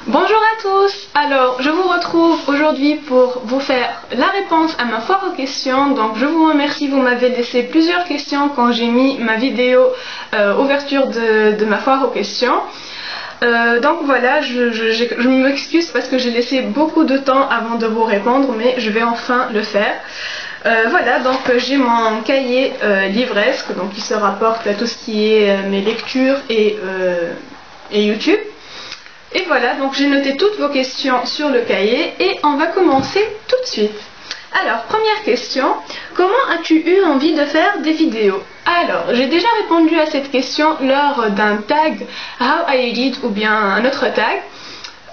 Bonjour à tous. Alors, je vous retrouve aujourd'hui pour vous faire la réponse à ma foire aux questions. Donc, je vous remercie, vous m'avez laissé plusieurs questions quand j'ai mis ma vidéo ouverture de ma foire aux questions. Donc voilà, je m'excuse parce que j'ai laissé beaucoup de temps avant de vous répondre, mais je vais enfin le faire. Voilà, donc j'ai mon cahier livresque, donc qui se rapporte à tout ce qui est mes lectures et YouTube. Et voilà, donc j'ai noté toutes vos questions sur le cahier et on va commencer tout de suite. Alors, première question, comment as-tu eu envie de faire des vidéos? Alors, j'ai déjà répondu à cette question lors d'un tag How I Edit ou bien un autre tag.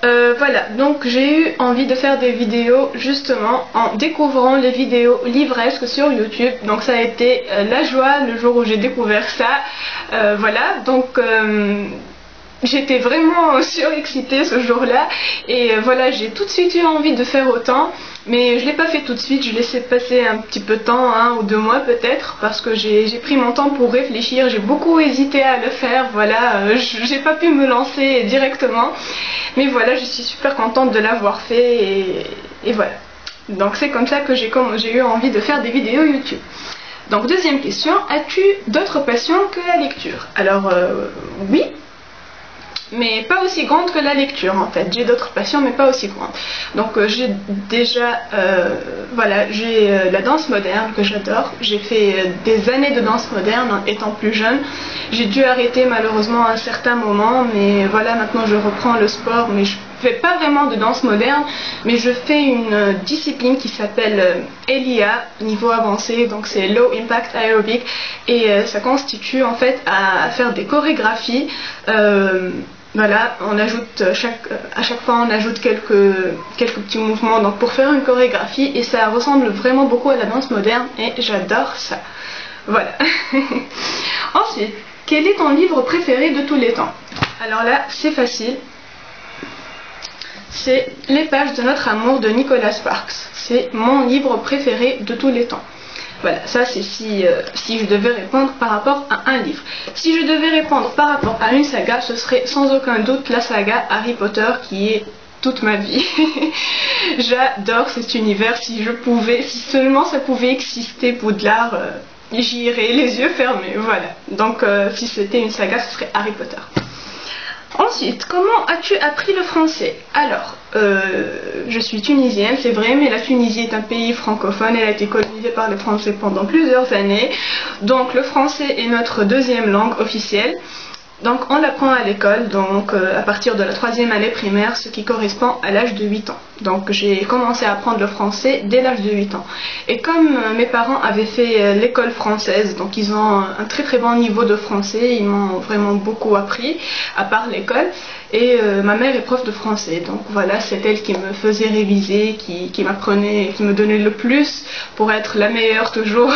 Voilà, donc j'ai eu envie de faire des vidéos justement en découvrant les vidéos livresques sur YouTube. Donc ça a été la joie le jour où j'ai découvert ça. Voilà, donc j'étais vraiment surexcitée ce jour-là et voilà, j'ai tout de suite eu envie de faire autant, mais je ne l'ai pas fait tout de suite, je laissais passer un petit peu de temps, 1 ou 2 mois peut-être, parce que j'ai pris mon temps pour réfléchir, j'ai beaucoup hésité à le faire, voilà, j'ai pas pu me lancer directement, mais voilà, je suis super contente de l'avoir fait et voilà. Donc c'est comme ça que j'ai eu envie de faire des vidéos YouTube. Donc deuxième question, as-tu d'autres passions que la lecture? Alors oui, mais pas aussi grande que la lecture en fait. J'ai d'autres passions mais pas aussi grandes. Donc j'ai déjà, voilà, j'ai la danse moderne que j'adore. J'ai fait des années de danse moderne étant plus jeune. J'ai dû arrêter malheureusement à un certain moment, mais voilà, maintenant je reprends le sport, mais je fais pas vraiment de danse moderne, mais je fais une discipline qui s'appelle LIA, niveau avancé, donc c'est Low Impact Aerobic, et ça constitue en fait à faire des chorégraphies. Voilà, on ajoute à chaque fois on ajoute quelques petits mouvements donc pour faire une chorégraphie et ça ressemble vraiment beaucoup à la danse moderne et j'adore ça. Voilà. Ensuite, quel est ton livre préféré de tous les temps? Alors là, c'est facile. C'est Les pages de notre amour de Nicholas Sparks. C'est mon livre préféré de tous les temps. Voilà, ça c'est si je devais répondre par rapport à un livre. Si je devais répondre par rapport à une saga, ce serait sans aucun doute la saga Harry Potter qui est toute ma vie. J'adore cet univers, si seulement ça pouvait exister Poudlard, j'y irais les yeux fermés, voilà. Donc si c'était une saga, ce serait Harry Potter. Ensuite, comment as-tu appris le français? Alors, je suis tunisienne, c'est vrai, mais la Tunisie est un pays francophone, elle a été colonisée par les Français pendant plusieurs années, donc le français est notre deuxième langue officielle. Donc on l'apprend à l'école, donc à partir de la 3e année primaire, ce qui correspond à l'âge de 8 ans. Donc j'ai commencé à apprendre le français dès l'âge de 8 ans. Et comme mes parents avaient fait l'école française, donc ils ont un très très bon niveau de français, ils m'ont vraiment beaucoup appris, à part l'école. Et ma mère est prof de français, donc voilà, c'est elle qui me faisait réviser, qui m'apprenait, qui me donnait le plus pour être la meilleure toujours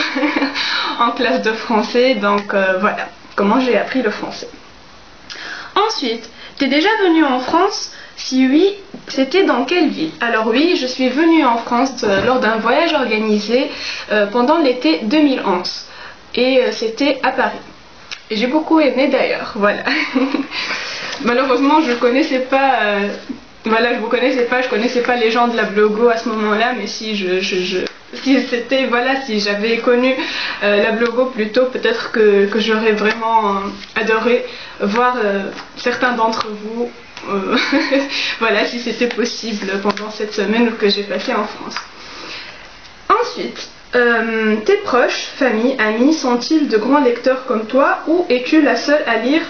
en classe de français. Donc voilà, comment j'ai appris le français. Ensuite, t'es déjà venu en France? Si oui, c'était dans quelle ville? Alors oui, je suis venue en France lors d'un voyage organisé pendant l'été 2011. Et c'était à Paris. Et j'ai beaucoup aimé d'ailleurs, voilà. Malheureusement, je connaissais pas... voilà, je vous connaissais pas, je connaissais pas les gens de la Blogo à ce moment-là, mais si si j'avais connu la Blogo plus tôt, peut-être que j'aurais vraiment adoré voir certains d'entre vous, voilà, si c'était possible pendant cette semaine que j'ai passée en France. Ensuite, tes proches, famille, amis, sont-ils de grands lecteurs comme toi ou es-tu la seule à lire,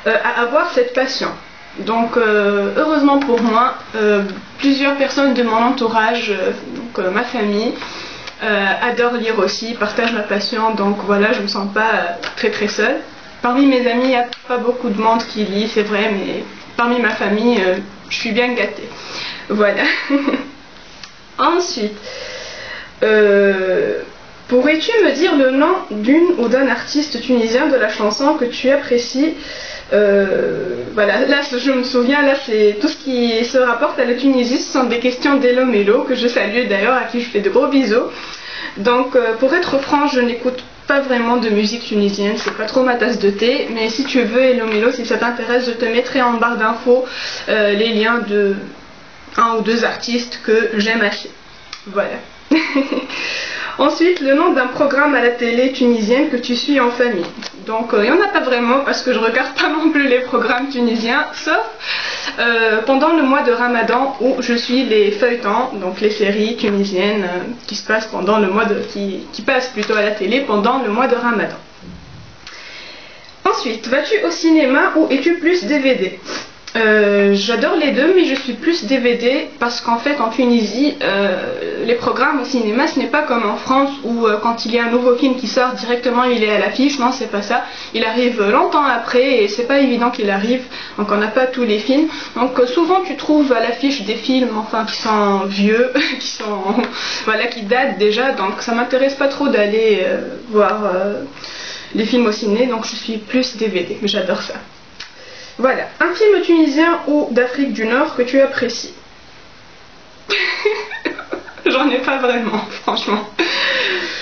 à avoir cette passion? Donc heureusement pour moi, plusieurs personnes de mon entourage, donc ma famille, adorent lire aussi, partagent ma passion, donc voilà, je me sens pas très très seule. Parmi mes amis, il n'y a pas beaucoup de monde qui lit, c'est vrai, mais parmi ma famille, je suis bien gâtée. Voilà. Ensuite, pourrais-tu me dire le nom d'une ou d'un artiste tunisien de la chanson que tu apprécies? Voilà, là je me souviens, là c'est tout ce qui se rapporte à la Tunisie, ce sont des questions d'Elo Melo que je salue d'ailleurs, à qui je fais de gros bisous. Donc pour être franc, je n'écoute pas vraiment de musique tunisienne, c'est pas trop ma tasse de thé, mais si tu veux, Hello Mélo, si ça t'intéresse, je te mettrai en barre d'infos les liens de un ou deux artistes que j'aime assez. Voilà. Ensuite, le nom d'un programme à la télé tunisienne que tu suis en famille. Donc, il n'y en a pas vraiment parce que je regarde pas non plus les programmes tunisiens, sauf pendant le mois de Ramadan où je suis les feuilletons, donc les séries tunisiennes qui se passent pendant le mois qui passent plutôt à la télé pendant le mois de Ramadan. Ensuite, vas-tu au cinéma ou es-tu plus DVD? J'adore les deux, mais je suis plus DVD parce qu'en fait en Tunisie les programmes au cinéma ce n'est pas comme en France où quand il y a un nouveau film qui sort directement il est à l'affiche. Non, c'est pas ça, il arrive longtemps après et c'est pas évident qu'il arrive, donc on n'a pas tous les films, donc souvent tu trouves à l'affiche des films enfin qui sont vieux qui sont voilà, qui datent déjà, donc ça m'intéresse pas trop d'aller voir les films au ciné, donc je suis plus DVD, mais j'adore ça. Voilà, un film tunisien ou d'Afrique du Nord que tu apprécies. J'en ai pas vraiment, franchement.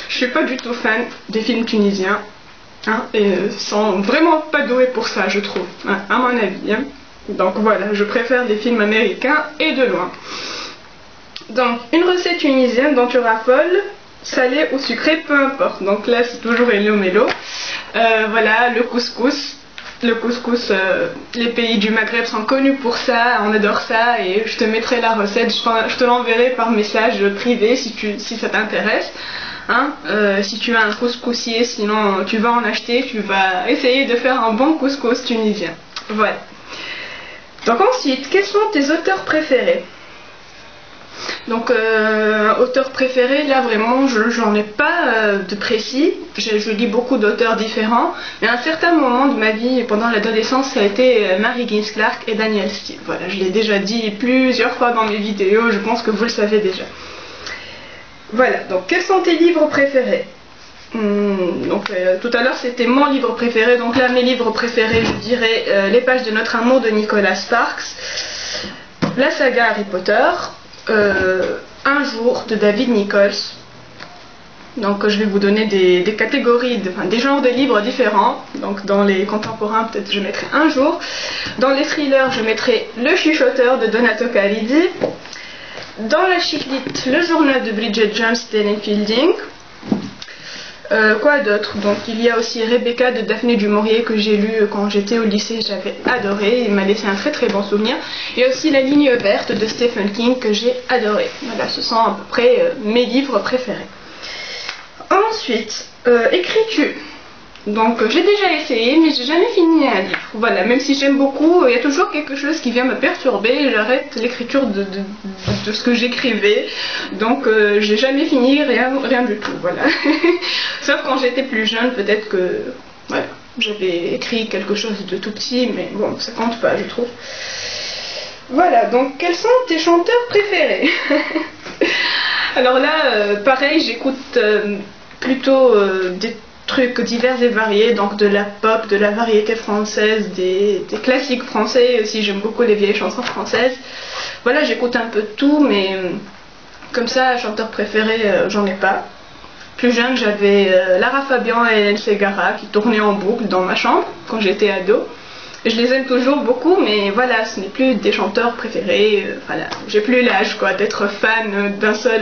Je suis pas du tout fan des films tunisiens. Hein, et sont vraiment pas doués pour ça, je trouve, hein, à mon avis. Hein. Donc voilà, je préfère les films américains et de loin. Donc, une recette tunisienne dont tu raffoles, salée ou sucrée, peu importe. Donc là, c'est toujours Hello Mélo. Voilà, le couscous. Le couscous, les pays du Maghreb sont connus pour ça, on adore ça et je te mettrai la recette, je te l'enverrai par message privé si ça t'intéresse. Hein, si tu as un couscoussier, sinon tu vas en acheter, tu vas essayer de faire un bon couscous tunisien. Voilà. Donc ensuite, quels sont tes auteurs préférés? Donc auteur préféré, là vraiment j'en ai pas de précis, je lis beaucoup d'auteurs différents, mais à un certain moment de ma vie, pendant l'adolescence, ça a été Mary Higgins Clark et Danielle Steel. Voilà, je l'ai déjà dit plusieurs fois dans mes vidéos, je pense que vous le savez déjà. Voilà, donc quels sont tes livres préférés? Donc tout à l'heure c'était mon livre préféré, donc là mes livres préférés, je dirais Les pages de notre amour de Nicholas Sparks, la saga Harry Potter, Un jour de David Nichols. Donc je vais vous donner des catégories, des genres de livres différents. Donc dans les contemporains peut-être je mettrai Un jour. Dans les thrillers je mettrai Le chuchoteur de Donato Caridi. Dans la chiclite, Le journal de Bridget Jones d'Ellen Fielding. Quoi d'autre? Donc il y a aussi Rebecca de Daphné du Maurier que j'ai lu quand j'étais au lycée, j'avais adoré, il m'a laissé un très très bon souvenir. Et aussi La ligne verte de Stephen King que j'ai adoré. Voilà, ce sont à peu près mes livres préférés. Ensuite, écriture. Donc j'ai déjà essayé mais j'ai jamais fini un livre. Voilà, même si j'aime beaucoup, il y a toujours quelque chose qui vient me perturber et j'arrête l'écriture de ce que j'écrivais. Donc j'ai jamais fini rien du tout, voilà. Sauf quand j'étais plus jeune, peut-être que voilà, j'avais écrit quelque chose de tout petit, mais bon, ça compte pas, je trouve. Voilà, donc quels sont tes chanteurs préférés? Alors là, pareil, j'écoute plutôt des trucs divers et variés, donc de la pop, de la variété française, des classiques français aussi, j'aime beaucoup les vieilles chansons françaises. Voilà, j'écoute un peu de tout, mais comme ça, chanteur préféré, j'en ai pas. Plus jeune, j'avais Lara Fabian et Hélène Ségara qui tournaient en boucle dans ma chambre quand j'étais ado. Je les aime toujours beaucoup, mais voilà, ce n'est plus des chanteurs préférés, voilà, j'ai plus l'âge quoi d'être fan d'un seul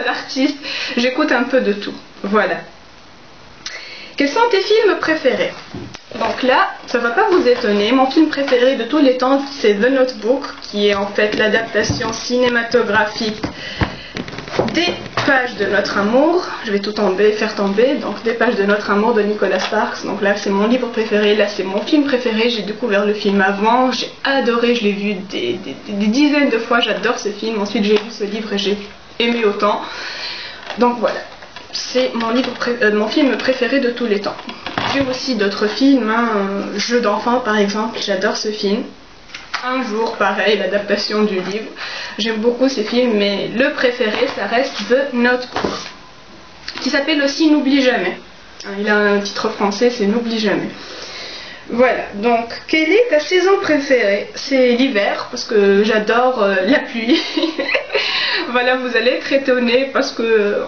artiste, j'écoute un peu de tout, voilà. Quels sont tes films préférés? Donc là, ça va pas vous étonner, mon film préféré de tous les temps c'est The Notebook, qui est en fait l'adaptation cinématographique des pages de notre amour. Je vais tout faire tomber, donc des pages de notre amour de Nicholas Sparks. Donc là c'est mon livre préféré, là c'est mon film préféré, j'ai découvert le film avant, j'ai adoré, je l'ai vu des dizaines de fois, j'adore ce film, ensuite j'ai lu ce livre et j'ai aimé autant. Donc voilà. C'est mon film préféré de tous les temps. J'ai aussi d'autres films, hein, Jeux d'enfants par exemple, j'adore ce film. Un jour, pareil, l'adaptation du livre. J'aime beaucoup ces films, mais le préféré, ça reste The Notebook, qui s'appelle aussi N'oublie jamais. Il a un titre français, c'est N'oublie jamais. Voilà, donc quelle est ta saison préférée? C'est l'hiver, parce que j'adore la pluie. Voilà, vous allez être étonnés, parce que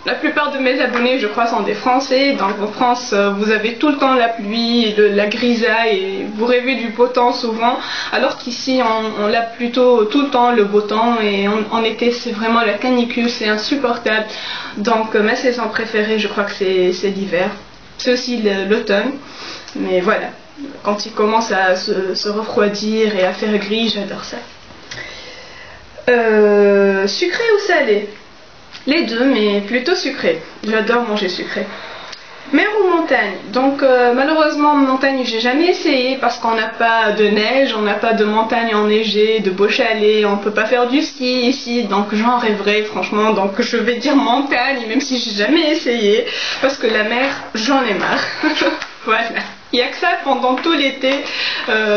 La plupart de mes abonnés, je crois, sont des Français. Donc en France, vous avez tout le temps la pluie, la grisaille et vous rêvez du beau temps souvent. Alors qu'ici, on a plutôt tout le temps le beau temps et en été, c'est vraiment la canicule, c'est insupportable. Donc ma saison préférée, je crois que c'est l'hiver. C'est aussi l'automne. Mais voilà, quand il commence à se refroidir et à faire gris, j'adore ça. Sucré ou salé? Les deux, mais plutôt sucré. J'adore manger sucré. Mer ou montagne? Donc malheureusement montagne j'ai jamais essayé parce qu'on n'a pas de neige, on n'a pas de montagne enneigée, de beaux chalets, on peut pas faire du ski ici, donc j'en rêverais franchement, donc je vais dire montagne même si j'ai jamais essayé parce que la mer j'en ai marre. Voilà. Il n'y a que ça pendant tout l'été,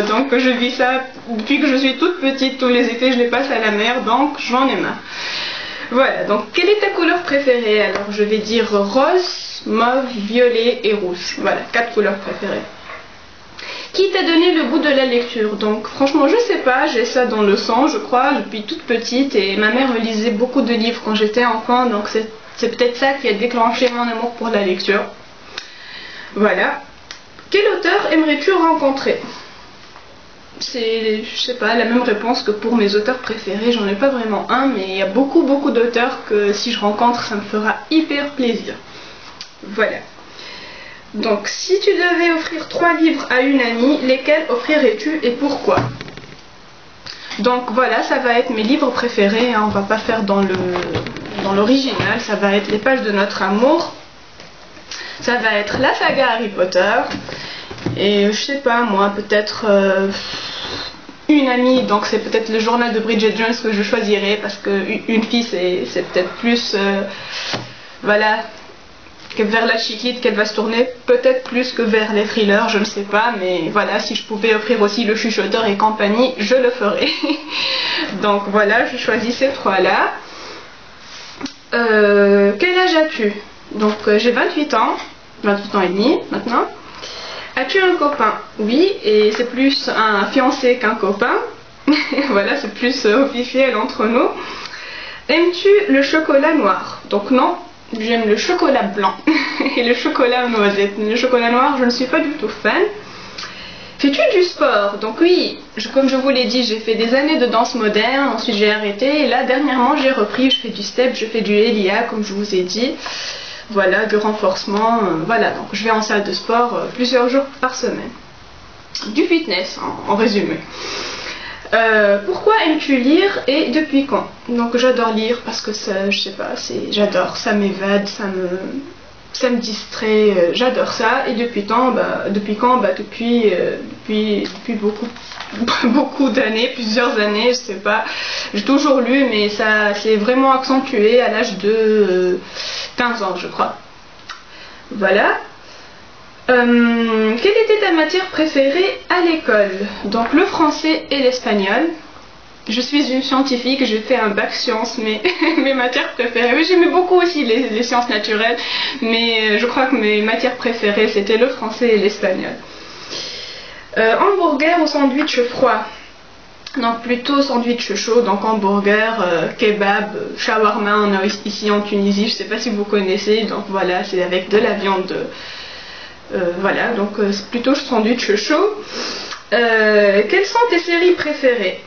donc je vis ça depuis que je suis toute petite, tous les étés je les passe à la mer, donc j'en ai marre. Voilà, donc quelle est ta couleur préférée? Alors je vais dire rose, mauve, violet et rouge. Voilà, 4 couleurs préférées. Qui t'a donné le goût de la lecture? Donc franchement je sais pas, j'ai ça dans le sang je crois, depuis toute petite et ma mère me lisait beaucoup de livres quand j'étais enfant, donc c'est peut-être ça qui a déclenché mon amour pour la lecture. Voilà. Quel auteur aimerais-tu rencontrer? C'est, je sais pas, la même réponse que pour mes auteurs préférés. J'en ai pas vraiment un, mais il y a beaucoup d'auteurs que si je rencontre, ça me fera hyper plaisir. Voilà. Donc, si tu devais offrir 3 livres à une amie, lesquels offrirais-tu et pourquoi? Donc voilà, ça va être mes livres préférés. Hein. On va pas faire dans l'original. Ça va être Les pages de notre amour. Ça va être la saga Harry Potter. Et je sais pas, moi, peut-être une amie, donc c'est peut-être le journal de Bridget Jones que je choisirais parce qu'une fille, c'est peut-être plus, voilà, vers la chiclite qu'elle va se tourner, peut-être plus que vers les thrillers, je ne sais pas, mais voilà, si je pouvais offrir aussi le chuchoteur et compagnie, je le ferais. Donc voilà, je choisis ces 3-là. Quel âge as-tu? Donc j'ai 28 ans et demi maintenant. As-tu un copain? Oui, et c'est plus un fiancé qu'un copain. Voilà, c'est plus officiel entre nous. Aimes-tu le chocolat noir? Donc non, j'aime le chocolat blanc et le chocolat noisette. Le chocolat noir, je ne suis pas du tout fan. Fais-tu du sport? Donc oui, comme je vous l'ai dit, j'ai fait des années de danse moderne, ensuite j'ai arrêté, et là dernièrement j'ai repris, je fais du step, je fais du Elia, comme je vous ai dit. Voilà, du renforcement, voilà, donc je vais en salle de sport plusieurs jours par semaine. Du fitness, en résumé. Pourquoi aimes-tu lire et depuis quand? Donc j'adore lire parce que ça, je sais pas, j'adore, ça m'évade, ça me distrait, j'adore ça. Et depuis quand? Depuis beaucoup d'années, plusieurs années, je sais pas. J'ai toujours lu, mais ça s'est vraiment accentué à l'âge de 15 ans, je crois. Voilà. Quelle était ta matière préférée à l'école? Donc le français et l'espagnol. Je suis une scientifique, j'ai fait un bac sciences, mais mes matières préférées, oui, j'aimais beaucoup aussi les sciences naturelles, mais je crois que mes matières préférées c'était le français et l'espagnol. Hamburger ou sandwich froid? Donc plutôt sandwich chaud, donc hamburger, kebab, shawarma, on a ici en Tunisie, je sais pas si vous connaissez, donc voilà, c'est avec de la viande, voilà, donc c'est plutôt sandwich chaud. Quelles sont tes séries préférées?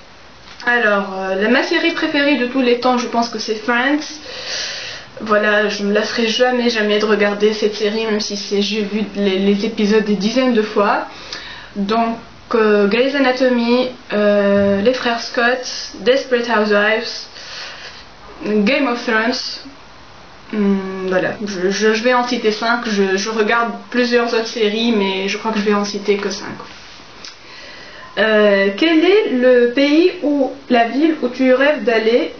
Alors, ma série préférée de tous les temps, je pense que c'est Friends. Voilà, je ne me lasserai jamais de regarder cette série, même si j'ai vu les épisodes des dizaines de fois. Donc, Grey's Anatomy, Les Frères Scott, Desperate Housewives, Game of Thrones. Voilà, je vais en citer 5. Je regarde plusieurs autres séries, mais je crois que je vais en citer que 5. Quel est le pays ou la ville où tu rêves d'aller?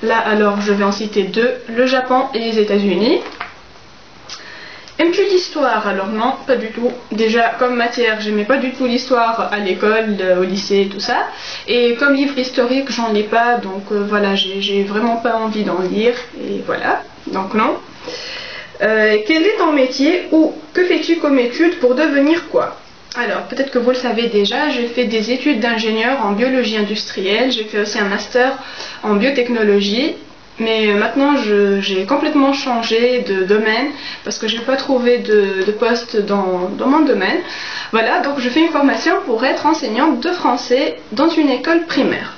Là, alors, je vais en citer 2, le Japon et les États-Unis. Aimes-tu l'histoire? Alors non, pas du tout. Déjà, comme matière, j'aimais pas du tout l'histoire à l'école, au lycée, tout ça. Et comme livre historique, j'en ai pas, donc voilà, j'ai vraiment pas envie d'en lire. Et voilà, donc non. Quel est ton métier ou que fais-tu comme étude pour devenir quoi? Alors, peut-être que vous le savez déjà, j'ai fait des études d'ingénieur en biologie industrielle, j'ai fait aussi un master en biotechnologie, mais maintenant j'ai complètement changé de domaine parce que je n'ai pas trouvé de poste dans mon domaine. Voilà, donc je fais une formation pour être enseignante de français dans une école primaire.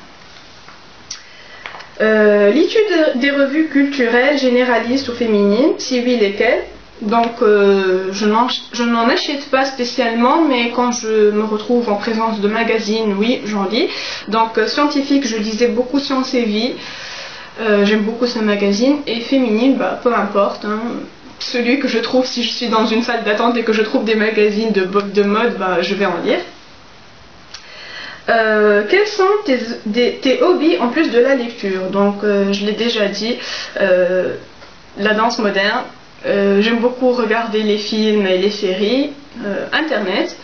L'étude des revues culturelles généralistes ou féminines, si oui lesquelles. Donc je n'en achète pas spécialement, mais quand je me retrouve en présence de magazines, oui, j'en lis. Donc scientifique, je lisais beaucoup Science et Vie. J'aime beaucoup ce magazine. Et féminine, bah, peu importe. Hein. Celui que je trouve, si je suis dans une salle d'attente et que je trouve des magazines de mode, bah, je vais en lire. Quels sont tes hobbies en plus de la lecture? Donc je l'ai déjà dit, la danse moderne. J'aime beaucoup regarder les films et les séries, internet.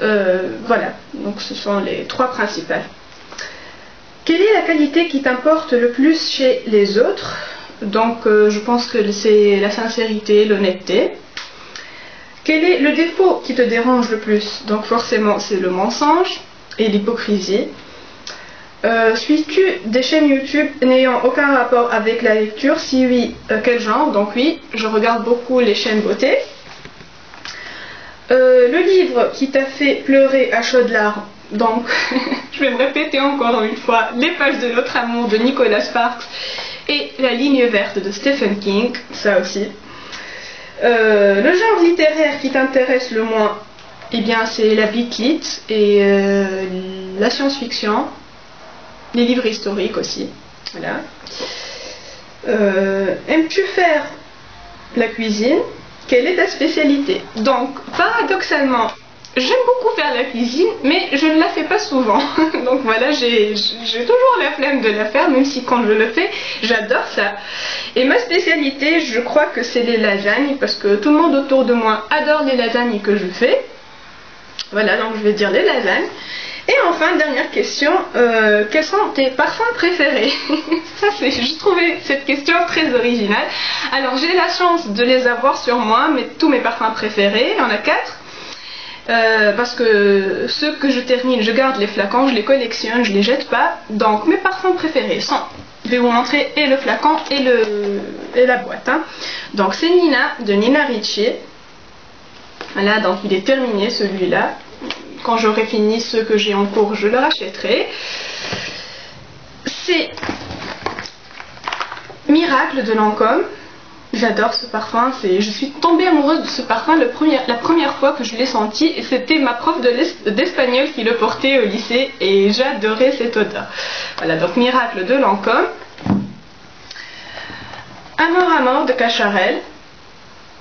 Voilà, donc ce sont les trois principales. Quelle est la qualité qui t'importe le plus chez les autres? Donc je pense que c'est la sincérité, l'honnêteté. Quel est le défaut qui te dérange le plus? Donc forcément c'est le mensonge et l'hypocrisie. Suis-tu des chaînes YouTube n'ayant aucun rapport avec la lecture? Si oui, quel genre? Donc oui, je regarde beaucoup les chaînes beauté. Le livre qui t'a fait pleurer à chaudes larmes. Donc, je vais me répéter encore une fois, Les pages de notre amour de Nicholas Sparks et La ligne verte de Stephen King, ça aussi. Le genre littéraire qui t'intéresse le moins, eh bien c'est la Big Lit et la science-fiction. Les livres historiques aussi. Voilà. Aimes-tu faire la cuisine? Quelle est ta spécialité? Donc, paradoxalement, j'aime beaucoup faire la cuisine, mais je ne la fais pas souvent. Donc voilà, j'ai toujours la flemme de la faire, même si quand je le fais, j'adore ça. Et ma spécialité, je crois que c'est les lasagnes, parce que tout le monde autour de moi adore les lasagnes que je fais. Voilà, donc je vais dire les lasagnes. Et enfin, dernière question, quels sont tes parfums préférés? Ça, j'ai trouvé cette question très originale. Alors, j'ai la chance de les avoir sur moi, mais tous mes parfums préférés, il y en a 4. Parce que ceux que je termine, je garde les flacons, je les collectionne, je les jette pas. Donc, mes parfums préférés sont, je vais vous montrer et le flacon et la boîte. Hein. Donc, c'est Nina, de Nina Ricci. Voilà, donc il est terminé celui-là. Quand j'aurai fini ceux que j'ai en cours, je le rachèterai. C'est Miracle de Lancôme. J'adore ce parfum. Je suis tombée amoureuse de ce parfum la première fois que je l'ai senti. Et c'était ma prof d'espagnol qui le portait au lycée. Et j'adorais cette odeur. Voilà, donc Miracle de Lancôme. Amor à mort de Cacharel.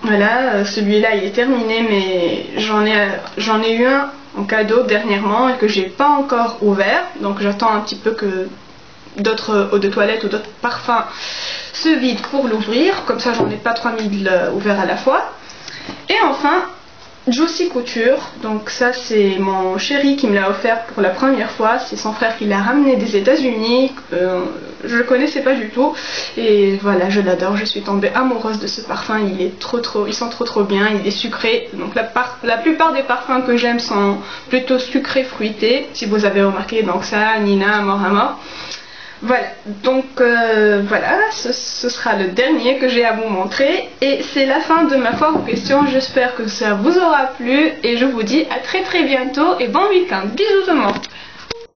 Voilà, celui-là il est terminé, mais j'en ai eu un en cadeau dernièrement et que j'ai pas encore ouvert, donc j'attends un petit peu que d'autres eau de toilette ou d'autres parfums se vident pour l'ouvrir, comme ça j'en ai pas 3000 ouverts à la fois. Et enfin Juicy Couture, donc ça c'est mon chéri qui me l'a offert pour la première fois, c'est son frère qui l'a ramené des États-Unis, je le connaissais pas du tout et voilà, je l'adore, je suis tombée amoureuse de ce parfum, il sent trop bien, il est sucré, donc la plupart des parfums que j'aime sont plutôt sucrés fruités, si vous avez remarqué, donc ça, Nina, Amor à mort. Voilà, donc voilà, ce sera le dernier que j'ai à vous montrer et c'est la fin de ma foire aux questions. J'espère que ça vous aura plu et je vous dis à très bientôt et bon week-end. Bisous tout le monde.